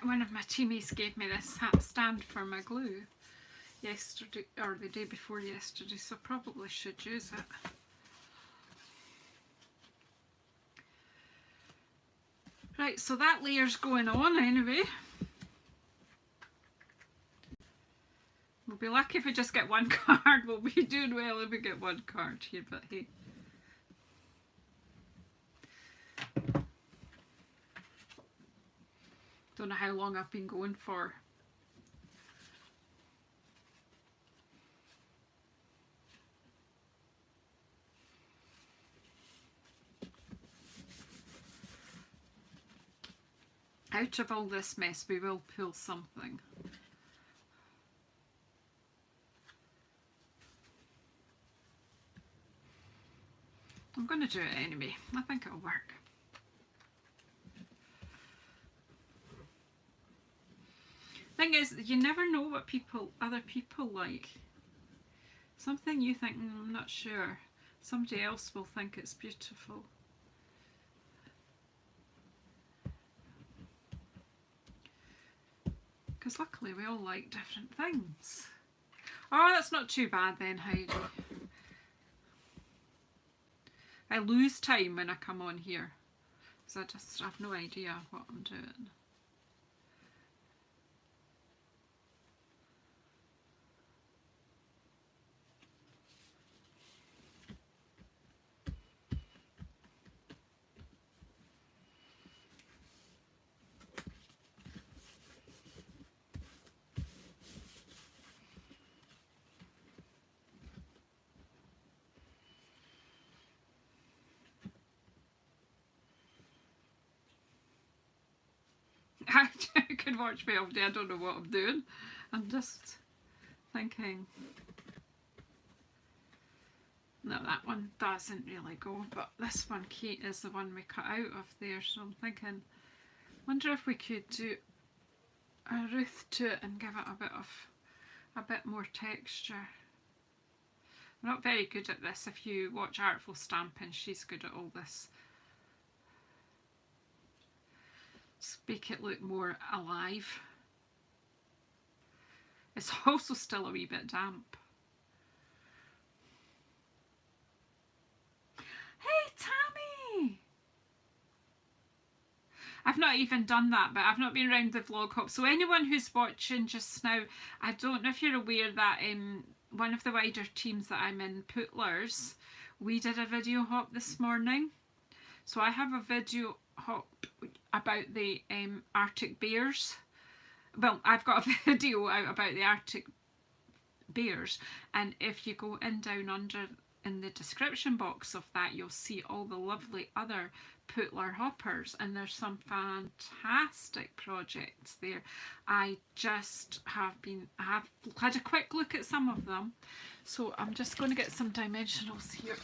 One of my teammates gave me this stand for my glue yesterday, or the day before yesterday, so probably should use it. Right, so that layer's going on anyway. We'll be lucky if we just get one card. We'll be doing well if we get one card here, but hey. Don't know how long I've been going for. Out of all this mess, we will pull something. I'm going to do it anyway. I think it'll work. Thing is, you never know what other people like. Something you think, I'm not sure. Somebody else will think it's beautiful. Because luckily we all like different things. Oh, that's not too bad then, Heidi. I lose time when I come on here, because I just have no idea what I'm doing. You could watch me all day, I don't know what I'm doing. I'm just thinking, no, that one doesn't really go, but this one, Kate, is the one we cut out of there, so I'm thinking, wonder if we could do a Ruth to it and give it a bit more texture. I'm not very good at this. If you watch Artful Stamping, she's good at all this. Make it look more alive. It's also still a wee bit damp. Hey Tammy! I've not even done that, but I've not been around the vlog hop. So anyone who's watching just now, I don't know if you're aware that one of the wider teams that I'm in, Pootlers, we did a video hop this morning. So I have a video hop about the Arctic bears. Well, I've got a video out about the Arctic bears, and if you go down under in the description box of that, you'll see all the lovely other Pootler hoppers, and there's some fantastic projects there. I just have had a quick look at some of them, so I'm just going to get some dimensionals here.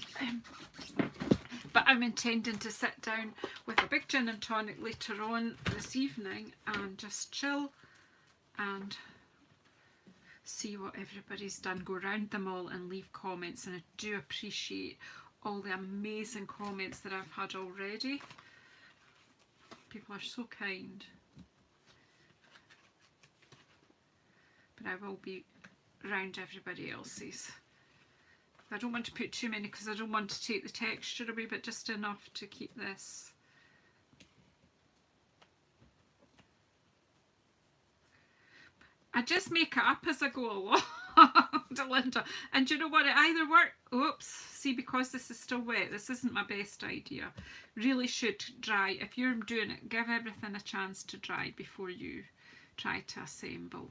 But I'm intending to sit down with a big gin and tonic later on this evening and just chill and see what everybody's done, go around them all and leave comments, and I do appreciate all the amazing comments that I've had already. People are so kind. But I will be around everybody else's. I don't want to put too many because I don't want to take the texture away, but just enough to keep this. I just make it up as I go along, Linda. And do you know what? It either works. Oops. See, because this is still wet, this isn't my best idea. Really should dry. If you're doing it, give everything a chance to dry before you try to assemble.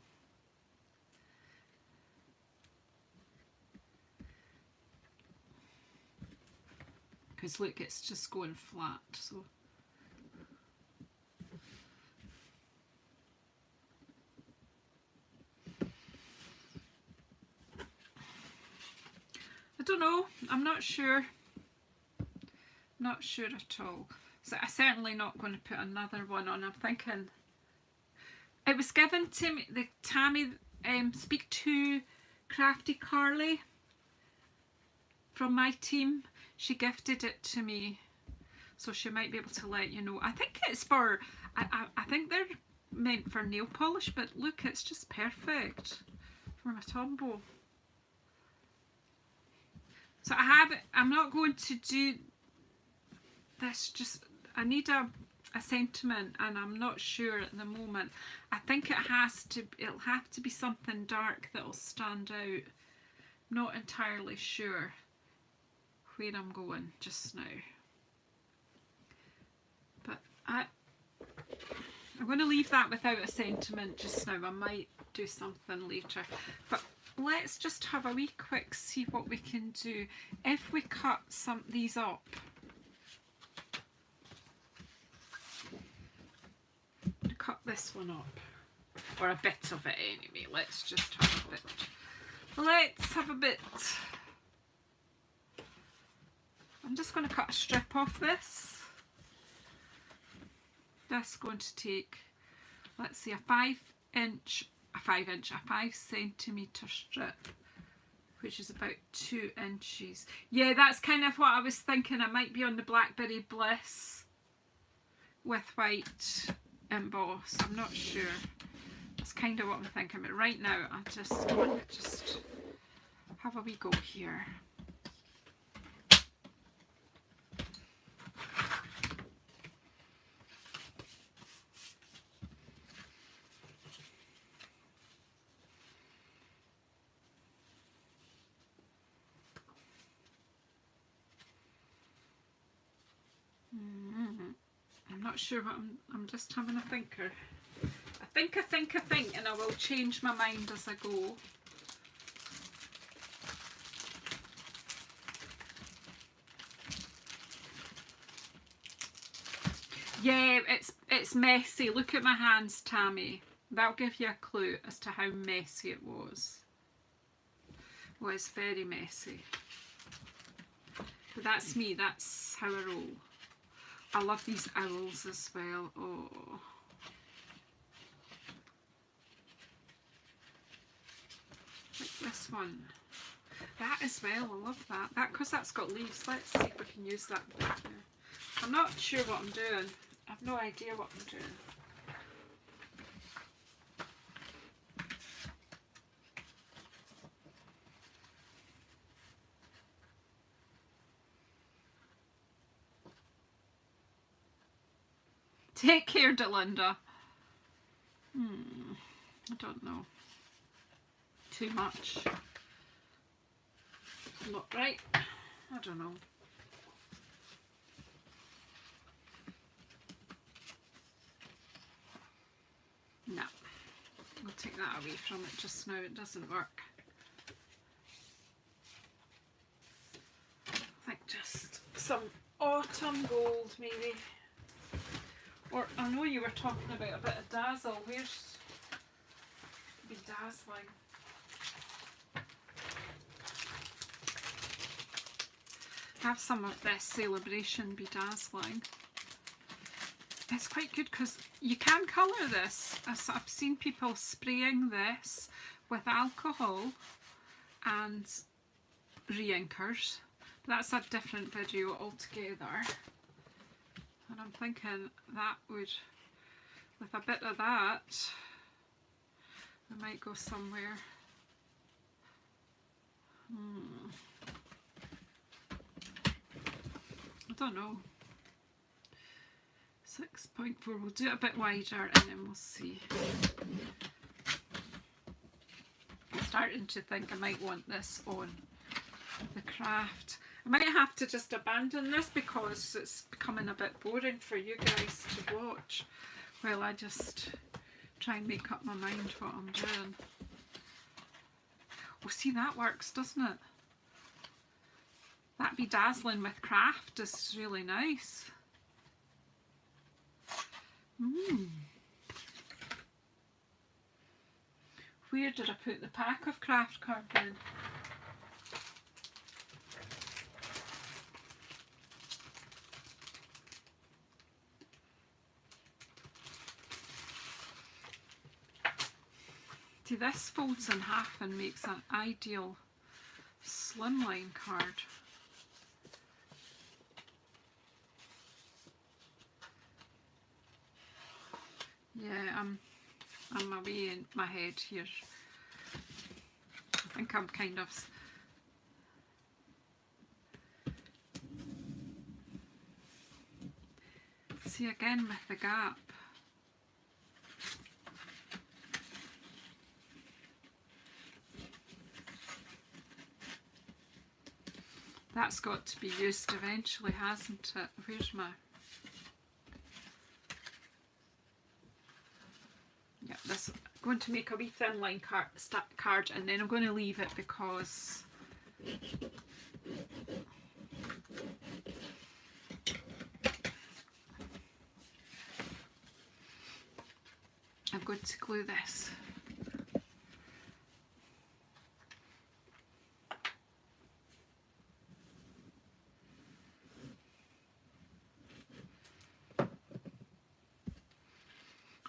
Because look, it's just going flat, so. don't know. I'm not sure. Not sure at all. So I'm certainly not going to put another one on. I'm thinking it was given to me, the Tammy Speak to Crafty Carly from my team. She gifted it to me, so she might be able to let you know. I think it's for, I think they're meant for nail polish, but look, it's just perfect for my Tombow. So I'm not going to do this, just, I need a sentiment, and I'm not sure at the moment. I think it'll have to be something dark that'll stand out. Not entirely sure where I'm going just now. But I'm going to leave that without a sentiment just now. I might do something later. But let's just have a wee quick see what we can do if we cut these up. Cut this one up, or a bit of it anyway. Let's just have a bit. Let's have a bit. I'm just going to cut a strip off this. That's going to take, let's see, a 5 centimetre strip, which is about 2 inches. Yeah, that's kind of what I was thinking. I might be on the Blackberry Bliss with white emboss. I'm not sure. That's kind of what I'm thinking, but right now I just want to just have a wee go here. I'm not sure what I'm just having a thinker. I think, and I will change my mind as I go. Yeah, it's messy. Look at my hands, Tammy. That'll give you a clue as to how messy it was. Well, it's very messy. But that's me, that's how I roll. I love these owls as well. Oh. Like this one. That as well, I love that. Because that's got leaves. Let's see if we can use that bit there. I'm not sure what I'm doing. I have no idea what I'm doing. Take care, Delinda. I don't know. Too much. Not right. I don't know. No. We'll take that away from it just now. It doesn't work. I think just some autumn gold maybe. Or I know you were talking about a bit of dazzle. Where's bedazzling? Have some of this Celebration bedazzling. It's quite good because you can colour this. I've seen people spraying this with alcohol and re-inkers. That's a different video altogether. And I'm thinking that would, with a bit of that, we might go somewhere. I don't know. 6.4, we'll do it a bit wider and then we'll see. I'm starting to think I might want this on the craft. I might have to just abandon this because it's becoming a bit boring for you guys to watch while I just try and make up my mind what I'm doing. Oh, see, that works, doesn't it? That bedazzling with craft is really nice. Where did I put the pack of craft cards in? See, this folds in half and makes an ideal slimline card. Yeah, I'm away in my head here. I think I'm kind of... See, again with the gap. That's got to be used eventually, hasn't it? Where's my... Yeah, this, I'm going to make a wee thin line card and then I'm going to leave it because I'm going to glue this.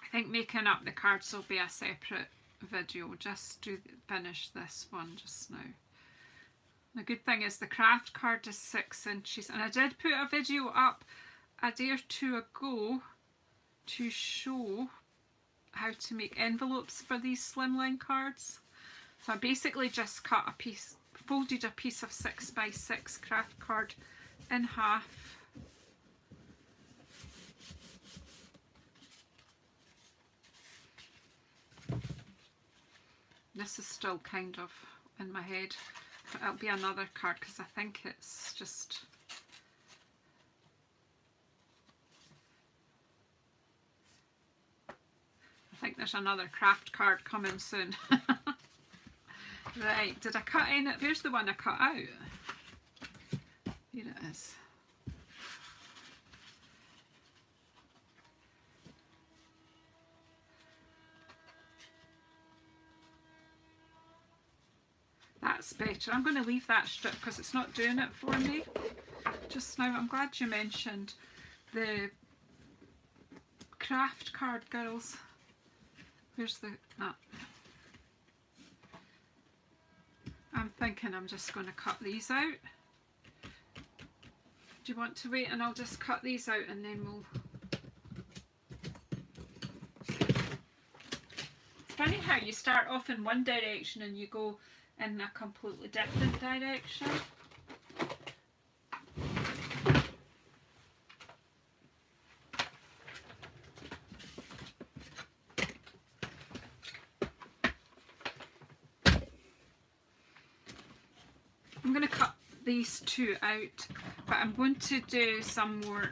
I think making up the cards will be a separate video, just to finish this one just now. The good thing is the craft card is 6 inches, and I did put a video up a day or two ago to show how to make envelopes for these slimline cards. So I basically just cut a piece, folded a piece of 6x6 craft card in half. This is still kind of in my head, but it'll be another card because I think it's just... I think there's another craft card coming soon. Right, did I cut in it? Where's the one I cut out? Here it is. That's better. I'm going to leave that strip because it's not doing it for me just now. I'm glad you mentioned the craft card, girls. Where's the... Ah. I'm thinking I'm just going to cut these out. Do you want to wait and I'll just cut these out and then we'll... It's funny how you start off in one direction and you go in a completely different direction. I'm going to cut these two out, but I'm going to do some more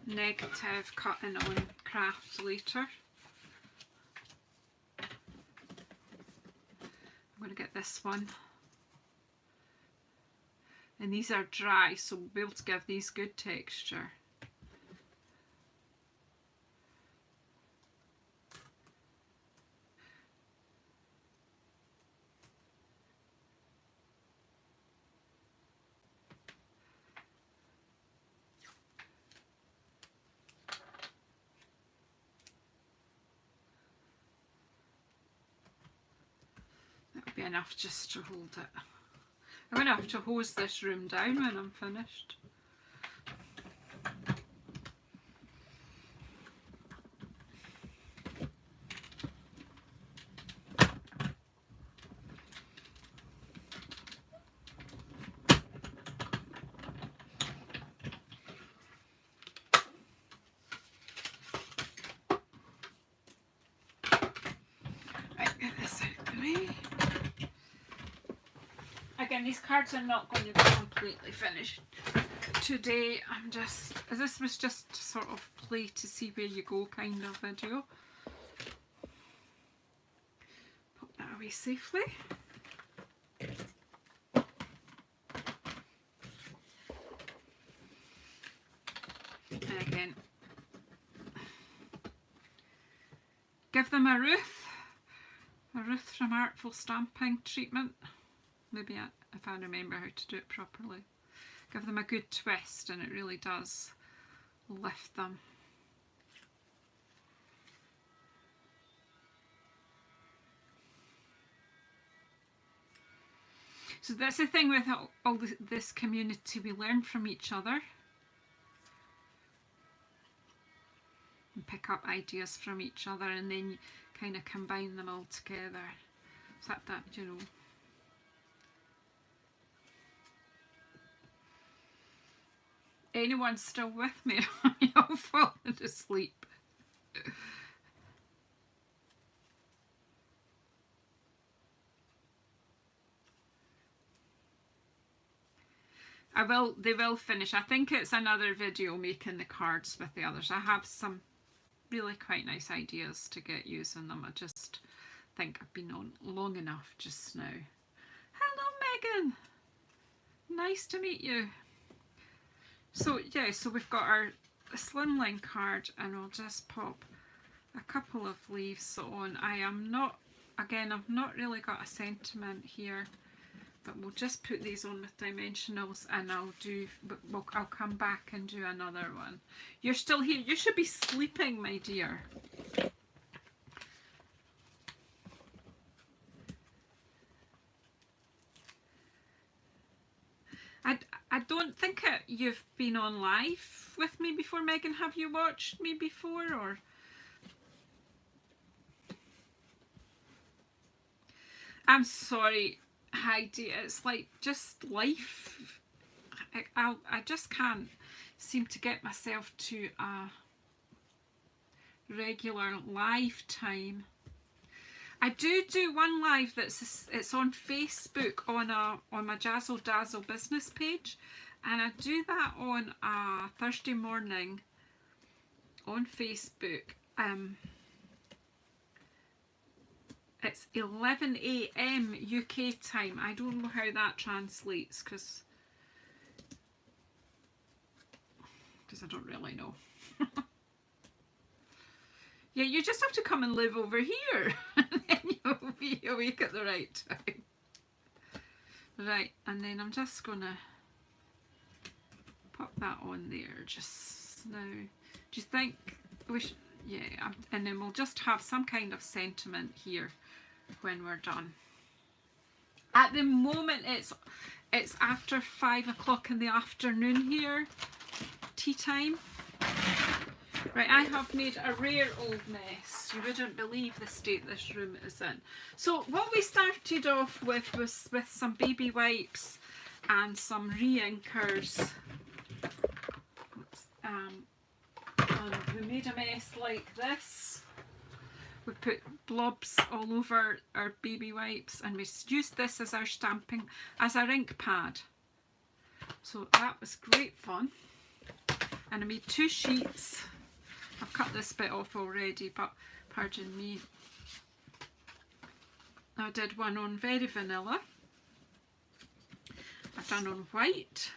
negative cutting on crafts later. I'm going to get this one, and these are dry, so we'll be able to give these good texture. Be enough just to hold it. I'm going to have to hose this room down when I'm finished. Right, get this out of the way. Again, these cards are not going to be completely finished today. I'm just, this was just sort of play to see where you go kind of video. Put that away safely. And again, give them a Ruth from Artful Stamping treatment. Maybe if I remember how to do it properly. Give them a good twist and it really does lift them. So that's the thing with all this community, we learn from each other and pick up ideas from each other, and then you kind of combine them all together. So that you know. Anyone still with me? You'll fall asleep. They will finish. I think it's another video making the cards with the others. I have some really quite nice ideas to get using them. I just think I've been on long enough just now. Hello, Megan. Nice to meet you. So yeah, so we've got our slimline card, and I'll just pop a couple of leaves on. I've not really got a sentiment here, but we'll just put these on with dimensionals, and I'll come back and do another one. You're still here. You should be sleeping, my dear. I don't think you've been on live with me before, Megan. Have you watched me before, or? I'm sorry, Heidi. It's like just life. I just can't seem to get myself to a regular live time. I do one live it's on Facebook on my Jazzle Dazzle business page, and I do that on a Thursday morning on Facebook. It's 11 AM UK time. I don't know how that translates because I don't really know. Yeah, you just have to come and live over here and then you'll be awake at the right time. Right, and then I'm just gonna pop that on there just now. Do you think we should, yeah, and then we'll just have some kind of sentiment here when we're done. At the moment it's after 5 o'clock in the afternoon here, tea time. Right, I have made a rare old mess. You wouldn't believe the state this room is in. So what we started off with was with some baby wipes and some re-inkers. And we made a mess like this. We put blobs all over our baby wipes, and we used this as our stamping, as our ink pad. So that was great fun. And I made 2 sheets. I've cut this bit off already, but pardon me. I did one on Very Vanilla. I've done on white.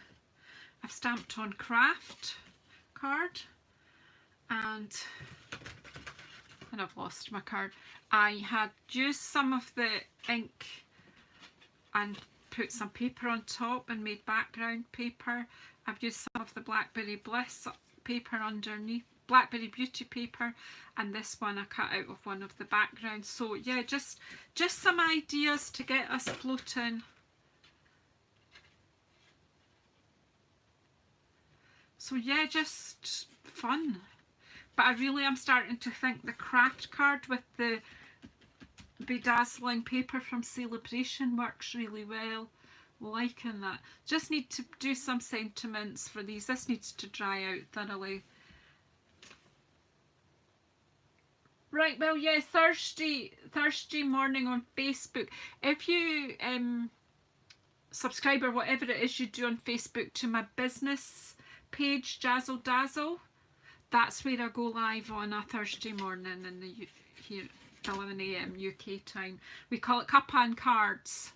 I've stamped on craft card. And I've lost my card. I had used some of the ink and put some paper on top and made background paper. I've used some of the Blackberry Bliss paper underneath, Blackberry Beauty paper, and this one I cut out of one of the backgrounds. So yeah, just some ideas to get us floating. So yeah, just fun. But I really am starting to think the craft card with the bedazzling paper from Celebration works really well. Liking that. Just need to do some sentiments for these. This needs to dry out thoroughly. Right, well yeah, Thursday morning on Facebook. If you subscribe or whatever it is you do on Facebook to my business page, Jazzle Dazzle, that's where I go live on a Thursday morning in the here 11 AM UK time. We call it Cuppa and Cards.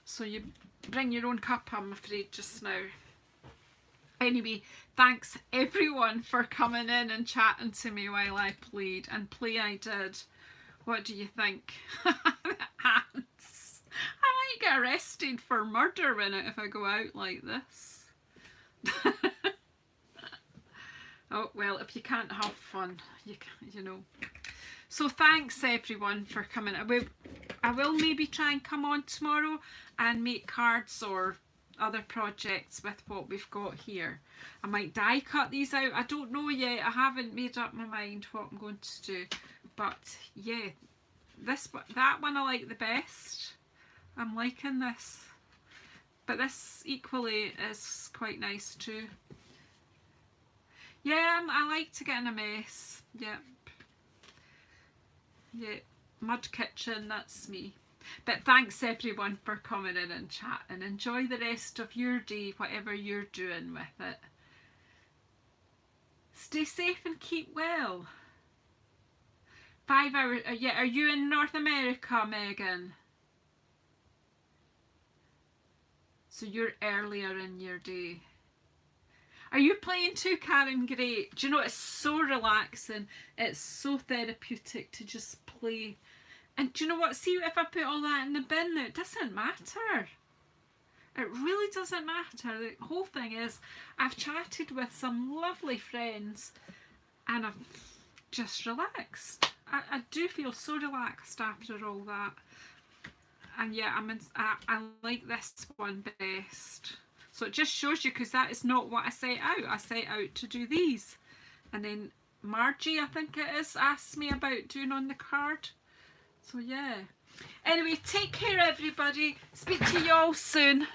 So you bring your own cup, I'm afraid, just now. Anyway, thanks everyone for coming in and chatting to me while I played. And play I did. What do you think? Hands. I might get arrested for murder in it if I go out like this. Oh, well, if you can't have fun, you know. So thanks everyone for coming. I will maybe try and come on tomorrow and make cards or other projects with what we've got here. I might die cut these out. I don't know yet. I haven't made up my mind what I'm going to do. But yeah, that one I like the best. I'm liking this. But this equally is quite nice too. Yeah, I like to get in a mess. Yep. Yeah, mud kitchen, that's me. But thanks everyone for coming in and chatting. Enjoy the rest of your day, whatever you're doing with it. Stay safe and keep well. 5 hours, yeah, are you in North America, Megan? So you're earlier in your day. Are you playing too, Karen? Great. Do you know, it's so relaxing. It's so therapeutic to just play. And do you know what? See, if I put all that in the bin now, it doesn't matter. It really doesn't matter. The whole thing is, I've chatted with some lovely friends and I've just relaxed. I do feel so relaxed after all that. And yeah, I like this one best. So it just shows you, because that is not what I set out. I set out to do these. And then Margie, I think it is, asked me about doing on the card. So yeah. Anyway, take care everybody. Speak to you all soon.